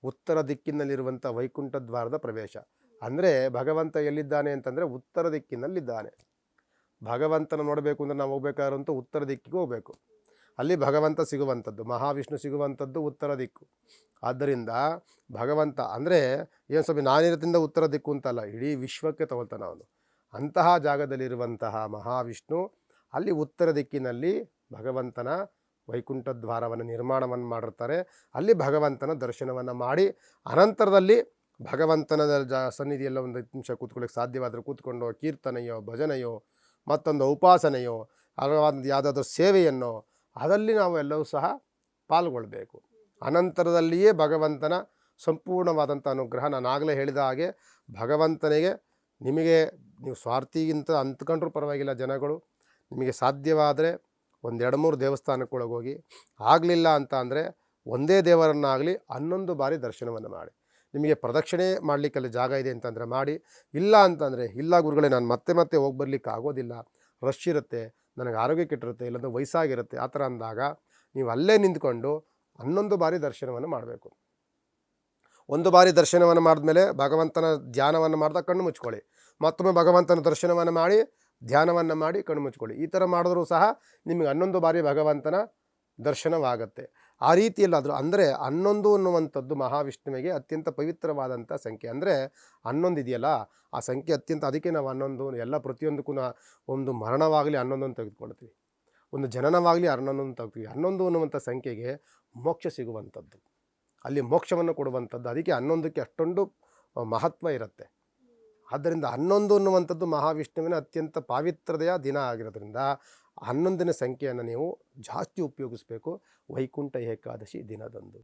ಉತ್ತರ ದಿಕ್ಕಿನಲ್ಲಿರುವಂಥ ವೈಕುಂಠ ದ್ವಾರದ ಪ್ರವೇಶ. ಅಂದರೆ ಭಗವಂತ ಎಲ್ಲಿದ್ದಾನೆ ಅಂತಂದರೆ ಉತ್ತರ ದಿಕ್ಕಿನಲ್ಲಿದ್ದಾನೆ. ಭಗವಂತನ ನೋಡಬೇಕು ಅಂದರೆ ನಾವು ಹೋಗ್ಬೇಕಾದ್ರಂತೂ ಉತ್ತರ ದಿಕ್ಕಿಗೆ ಹೋಗಬೇಕು. ಅಲ್ಲಿ ಭಗವಂತ ಸಿಗುವಂಥದ್ದು, ಮಹಾವಿಷ್ಣು ಸಿಗುವಂಥದ್ದು ಉತ್ತರ ದಿಕ್ಕು. ಆದ್ದರಿಂದ ಭಗವಂತ ಅಂದರೆ ಏನು ಸ್ವಾಮಿ ನಾನಿರದಿಂದ ಉತ್ತರ ದಿಕ್ಕು ಅಂತಲ್ಲ, ಇಡೀ ವಿಶ್ವಕ್ಕೆ ತಗೊಳ್ತಾನೆ ಅವನು. ಅಂತಹ ಜಾಗದಲ್ಲಿರುವಂತಹ ಮಹಾವಿಷ್ಣು ಅಲ್ಲಿ ಉತ್ತರ ದಿಕ್ಕಿನಲ್ಲಿ ಭಗವಂತನ ವೈಕುಂಠ ದ್ವಾರವನ್ನು ನಿರ್ಮಾಣವನ್ನು ಮಾಡಿರ್ತಾರೆ. ಅಲ್ಲಿ ಭಗವಂತನ ದರ್ಶನವನ್ನು ಮಾಡಿ ಅನಂತರದಲ್ಲಿ ಭಗವಂತನ ಸನ್ನಿಧಿಯೆಲ್ಲ ಒಂದು 5 ನಿಮಿಷ ಕೂತ್ಕೊಳ್ಳಿಕ್ಕೆ ಸಾಧ್ಯವಾದರೆ ಕೂತ್ಕೊಂಡು ಕೀರ್ತನೆಯೋ ಭಜನೆಯೋ ಮತ್ತೊಂದು ಉಪಾಸನೆಯೋ ಅಥವಾ ಯಾವುದಾದ್ರೂ ಸೇವೆಯನ್ನು ಅದರಲ್ಲಿ ನಾವು ಎಲ್ಲವೂ ಸಹ ಪಾಲ್ಗೊಳ್ಬೇಕು. ಅನಂತರದಲ್ಲಿಯೇ ಭಗವಂತನ ಸಂಪೂರ್ಣವಾದಂಥ ಅನುಗ್ರಹ. ನಾನು ಆಗಲೇ ಹೇಳಿದ ಹಾಗೆ ಭಗವಂತನಿಗೆ ನಿಮಗೆ ನೀವು ಸ್ವಾರ್ಥಿಗಿಂತ ಅಂದ್ಕೊಂಡ್ರೂ ಪರವಾಗಿಲ್ಲ, ಜನಗಳು ನಿಮಗೆ ಸಾಧ್ಯವಾದರೆ 1-2-3 ದೇವಸ್ಥಾನಕ್ಕೊಳಗೆ ಹೋಗಿ, ಆಗಲಿಲ್ಲ ಅಂತ ಅಂದರೆ ಒಂದೇ ದೇವರನ್ನಾಗಲಿ 11 ಬಾರಿ ದರ್ಶನವನ್ನು ಮಾಡಿ. ನಿಮಗೆ ಪ್ರದಕ್ಷಿಣೆ ಮಾಡಲಿಕ್ಕಲ್ಲಿ ಜಾಗ ಇದೆ ಅಂತಂದರೆ ಮಾಡಿ, ಇಲ್ಲ ಅಂತಂದರೆ ಇಲ್ಲ ಗುರುಗಳೇ ನಾನು ಮತ್ತೆ ಹೋಗಿ ಬರಲಿಕ್ಕೆ ಆಗೋದಿಲ್ಲ, ರಶ್ ಇರುತ್ತೆ, ನನಗೆ ಆರೋಗ್ಯ ಕೆಟ್ಟಿರುತ್ತೆ, ಇಲ್ಲಾಂದರೆ ವಯಸ್ಸಾಗಿರುತ್ತೆ, ಆ ಥರ ಅಂದಾಗ ನೀವು ಅಲ್ಲೇ ನಿಂತ್ಕೊಂಡು 11 ಬಾರಿ ದರ್ಶನವನ್ನು ಮಾಡಬೇಕು. 1 ಬಾರಿ ದರ್ಶನವನ್ನು ಮಾಡಿದ್ಮೇಲೆ ಭಗವಂತನ ಧ್ಯಾನವನ್ನು ಮಾಡಿದಾಗ ಕಣ್ಣು ಮುಚ್ಕೊಳ್ಳಿ, ಮತ್ತೊಮ್ಮೆ ಭಗವಂತನ ದರ್ಶನವನ್ನು ಮಾಡಿ ಧ್ಯಾನವನ್ನು ಮಾಡಿ ಕಣ್ಣು ಮುಚ್ಕೊಳ್ಳಿ. ಈ ಥರ ಮಾಡಿದ್ರೂ ಸಹ ನಿಮಗೆ 11 ಬಾರಿ ಭಗವಂತನ ದರ್ಶನವಾಗುತ್ತೆ. ಆ ರೀತಿಯಲ್ಲಾದರೂ ಅಂದರೆ 11 ಅನ್ನುವಂಥದ್ದು ಮಹಾವಿಷ್ಣುವಿಗೆ ಅತ್ಯಂತ ಪವಿತ್ರವಾದಂಥ ಸಂಖ್ಯೆ. ಅಂದರೆ 11 ಇದೆಯಲ್ಲ ಆ ಸಂಖ್ಯೆ ಅತ್ಯಂತ, ಅದಕ್ಕೆ ನಾವು 11 ಎಲ್ಲ ಪ್ರತಿಯೊಂದಕ್ಕೂ ಒಂದು ಮರಣವಾಗಲಿ 11 ತೆಗೆದುಕೊಳ್ತೀವಿ, ಒಂದು ಜನನವಾಗಲಿ 11 ತೆಗ್ತೀವಿ. 11 ಅನ್ನುವಂಥ ಸಂಖ್ಯೆಗೆ ಮೋಕ್ಷ ಸಿಗುವಂಥದ್ದು, ಅಲ್ಲಿ ಮೋಕ್ಷವನ್ನು ಕೊಡುವಂಥದ್ದು. ಅದಕ್ಕೆ 11ಕ್ಕೆ ಅಷ್ಟೊಂದು ಮಹತ್ವ ಇರುತ್ತೆ. ಆದ್ದರಿಂದ 11 ಅನ್ನುವಂಥದ್ದು ಮಹಾವಿಷ್ಣುವಿನ ಅತ್ಯಂತ ಪಾವಿತ್ರತೆಯ ದಿನ ಆಗಿರೋದ್ರಿಂದ 11ನೇ ಸಂಖ್ಯೆಯನ್ನು ನೀವು ಜಾಸ್ತಿ ಉಪಯೋಗಿಸಬೇಕು ವೈಕುಂಠ ಏಕಾದಶಿ ದಿನದಂದು.